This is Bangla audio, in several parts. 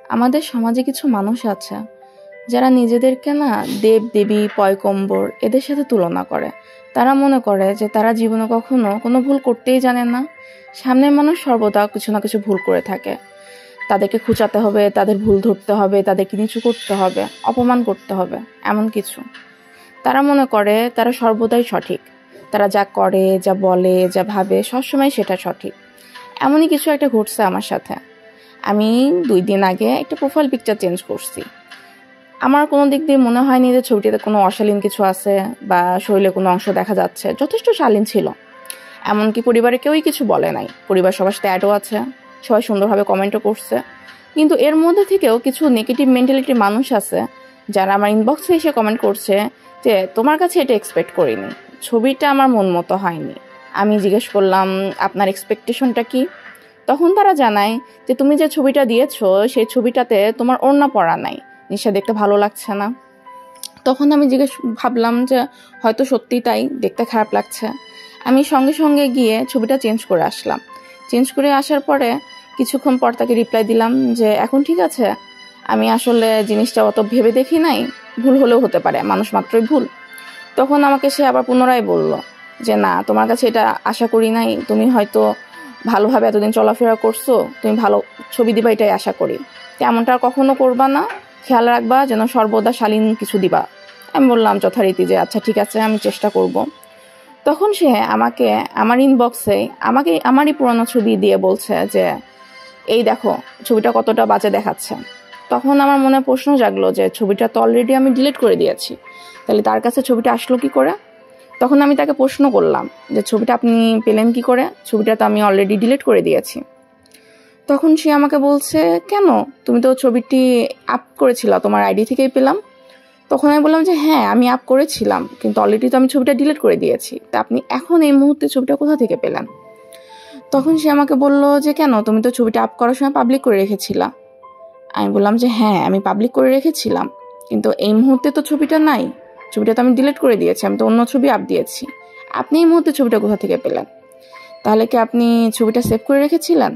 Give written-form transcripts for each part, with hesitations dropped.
আমাদের সমাজে কিছু মানুষ আছে যারা নিজেদেরকে না দেব দেবী পয়গম্বর এদের সাথে তুলনা করে। তারা মনে করে যে তারা জীবনে কখনো কোনো ভুল করতেই জানে না। সামনের মানুষ সর্বদা কিছু না কিছু ভুল করে থাকে, তাদেরকে খুঁচাতে হবে, তাদের ভুল ধরতে হবে, তাদেরকে নিচু করতে হবে, অপমান করতে হবে, এমন কিছু। তারা মনে করে তারা সর্বদাই সঠিক, তারা যা করে, যা বলে, যা ভাবে সবসময় সেটা সঠিক। এমনই কিছু একটা ঘটছে আমার সাথে। আমি 2 দিন আগে একটা প্রোফাইল পিকচার চেঞ্জ করছি। আমার কোনো দিক দিয়ে মনে হয়নি যে ছবিটিতে কোনো অশালীন কিছু আছে বা শরীরে কোনো অংশ দেখা যাচ্ছে, যথেষ্ট শালীন ছিল। এমনকি পরিবারে কেউই কিছু বলে নাই, পরিবার সবার সাথে অ্যাডও আছে, সবাই সুন্দরভাবে কমেন্টও করছে। কিন্তু এর মধ্যে থেকেও কিছু নেগেটিভ মেন্টালিটির মানুষ আছে যারা আমার ইনবক্সে এসে কমেন্ট করছে যে তোমার কাছে এটা এক্সপেক্ট করিনি, ছবিটা আমার মন মতো হয়নি। আমি জিজ্ঞেস করলাম আপনার এক্সপেকটেশনটা কি? তখন তারা জানায় যে তুমি যে ছবিটা দিয়েছো সেই ছবিটাতে তোমার ওড়না পরা নাই, নিশ্চয় দেখতে ভালো লাগছে না। তখন আমি ভাবলাম যে হয়তো সত্যিই তাই, দেখতে খারাপ লাগছে। আমি সঙ্গে সঙ্গে গিয়ে ছবিটা চেঞ্জ করে আসলাম। চেঞ্জ করে আসার পরে কিছুক্ষণ পর তাকে রিপ্লাই দিলাম যে এখন ঠিক আছে, আমি আসলে জিনিসটা অত ভেবে দেখি নাই, ভুল হলেও হতে পারে, মানুষ মাত্রই ভুল। তখন আমাকে সে আবার পুনরায় বলল যে না, তোমার কাছে এটা আশা করি নাই, তুমি হয়তো ভালোভাবে এতদিন চলাফেরা করছো, তুমি ভালো ছবি দিবা এটাই আশা করি, তেমনটা আর কখনো করবা না, খেয়াল রাখবা যেন সর্বদা শালীন কিছু দিবা। আমি বললাম যথারীতি যে আচ্ছা ঠিক আছে, আমি চেষ্টা করব। তখন সে আমাকে আমার ইনবক্সে আমারই পুরনো ছবি দিয়ে বলছে যে এই দেখো ছবিটা কতটা বাজে দেখাচ্ছে। তখন আমার মনে প্রশ্ন জাগলো যে ছবিটা তো অলরেডি আমি ডিলিট করে দিয়েছি, তাহলে তার কাছে ছবিটা আসলো কি করে? তখন আমি তাকে প্রশ্ন করলাম যে ছবিটা আপনি পেলেন কি করে, ছবিটা তো আমি অলরেডি ডিলিট করে দিয়েছি। তখন সে আমাকে বলছে কেন, তুমি তো ছবিটি আপ করেছিলা, তোমার আইডি থেকেই পেলাম। তখন আমি বললাম যে হ্যাঁ আমি আপ করেছিলাম, কিন্তু অলরেডি তো আমি ছবিটা ডিলিট করে দিয়েছি, তা আপনি এখন এই মুহূর্তে ছবিটা কোথা থেকে পেলেন? তখন সে আমাকে বলল যে কেন, তুমি তো ছবিটা আপ করার সময় পাবলিক করে রেখেছিলা। আমি বললাম যে হ্যাঁ আমি পাবলিক করে রেখেছিলাম, কিন্তু এই মুহূর্তে তো ছবিটা নাই, ছবিটা তো আমি ডিলিট করে দিয়েছি, আমি তো অন্য ছবি আপ দিয়েছি। আপনি এই মুহূর্তে ছবিটা কোথা থেকে পেলেন? তাহলে কি আপনি ছবিটা সেভ করে রেখেছিলেন?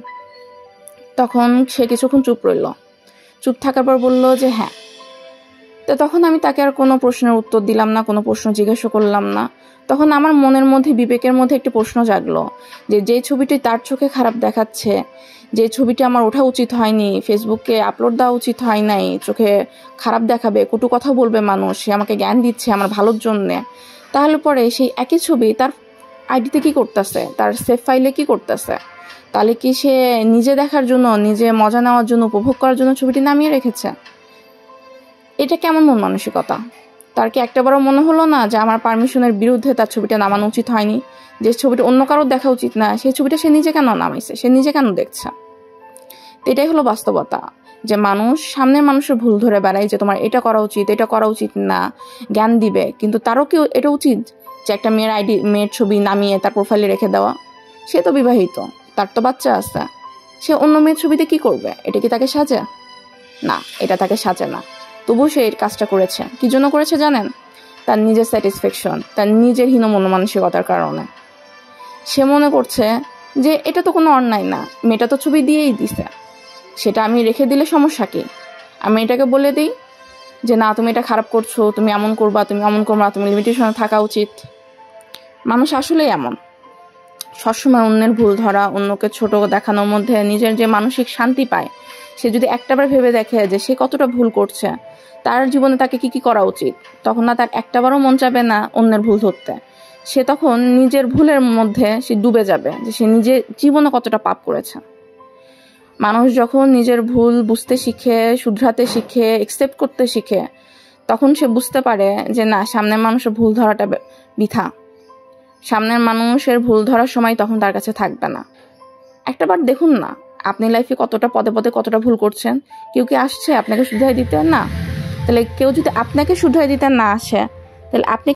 তখন সে কিছুক্ষণ চুপ রইল, চুপ থাকার পর বলল যে হ্যাঁ। তো তখন আমি তাকে আর কোনো প্রশ্নের উত্তর দিলাম না, কোনো প্রশ্ন জিজ্ঞাসা করলাম না। তখন আমার মনের মধ্যে, বিবেকের মধ্যে একটি প্রশ্ন জাগলো যে যে ছবিটি তার চোখে খারাপ দেখাচ্ছে, যে ছবিটি আমার ওঠা উচিত হয়নি, ফেসবুকে আপলোড দেওয়া উচিত হয় নাই, চোখে খারাপ দেখাবে, কটু কথা বলবে মানুষ, সে আমাকে জ্ঞান দিচ্ছে আমার ভালোর জন্যে, তাহলে পরে সেই একই ছবি তার আইডিতে কি করতেছে, তার সেভ ফাইলে কি করতেছে? তাহলে কি সে নিজে দেখার জন্য, নিজে মজা নেওয়ার জন্য, উপভোগ করার জন্য ছবিটি নামিয়ে রেখেছে? এটা কেমন মন মানসিকতা? তার কি একটাবারও মনে হলো না যে আমার পারমিশনের বিরুদ্ধে তার ছবিটা নামানো উচিত হয়নি, যে ছবিটা অন্য কারোর দেখা উচিত না, সেই ছবিটা সে নিজে কেন নামাইছে, সে নিজে কেন দেখছে? এটাই হলো বাস্তবতা, যে মানুষ সামনের মানুষের ভুল ধরে বেড়ায় যে তোমার এটা করা উচিত, এটা করা উচিত না, জ্ঞান দিবে। কিন্তু তারও কি এটা উচিত যে একটা মেয়ের ছবি নামিয়ে তার প্রোফাইলে রেখে দেওয়া? সে তো বিবাহিত, তার তো বাচ্চা আছে, সে অন্য মেয়ের ছবিতে কি করবে? এটা কি তাকে সাজে? না, এটা তাকে সাজে না। তবুও সে এই কাজটা করেছে। কি জন্য করেছে জানেন? তার নিজের স্যাটিসফ্যাকশন, তার নিজের হীন মনোমানসিকতার কারণে। সে মনে করছে যে এটা তো কোনো অন্যায় না, মেয়েটা তো ছবি দিয়েই দিছে, সেটা আমি রেখে দিলে সমস্যা কি? আমি এটাকে বলে দিই যে না, তুমি এটা খারাপ করছো, তুমি এমন করবা, তুমি এমন করবা, তুমি লিমিটেশনে থাকা উচিত। মানুষ আসলেই এমন, সবসময় অন্যের ভুল ধরা, অন্যকে ছোট দেখানোর মধ্যে নিজের যে মানসিক শান্তি পায়, সে যদি একটাবার ভেবে দেখে যে সে কতটা ভুল করছে, তার জীবনে তাকে কি কি করা উচিত, তখন না তার একটাবারও মন চাবে না অন্যের ভুল ধরতে। সে তখন নিজের ভুলের মধ্যে সে ডুবে যাবে, যে সে নিজের জীবনে কতটা পাপ করেছে। মানুষ যখন নিজের ভুল বুঝতে শিখে, শুধরাতে শিখে, একসেপ্ট করতে শিখে, তখন সে বুঝতে পারে যে না, সামনের মানুষের ভুল ধরাটা বৃথা। সামনের মানুষের ভুল ধরার সময় তখন তার কাছে থাকবে না। একটাবার দেখুন না, আপনি লাইফে কতটা পদে পদে কতটা ভুল করছেন, কেউ কি আসছে আপনাকে শুধরাই দিতে? না। তাহলে কেউ যদি আপনাকে শুধরাই দিতে না আসে, তাহলে আপনি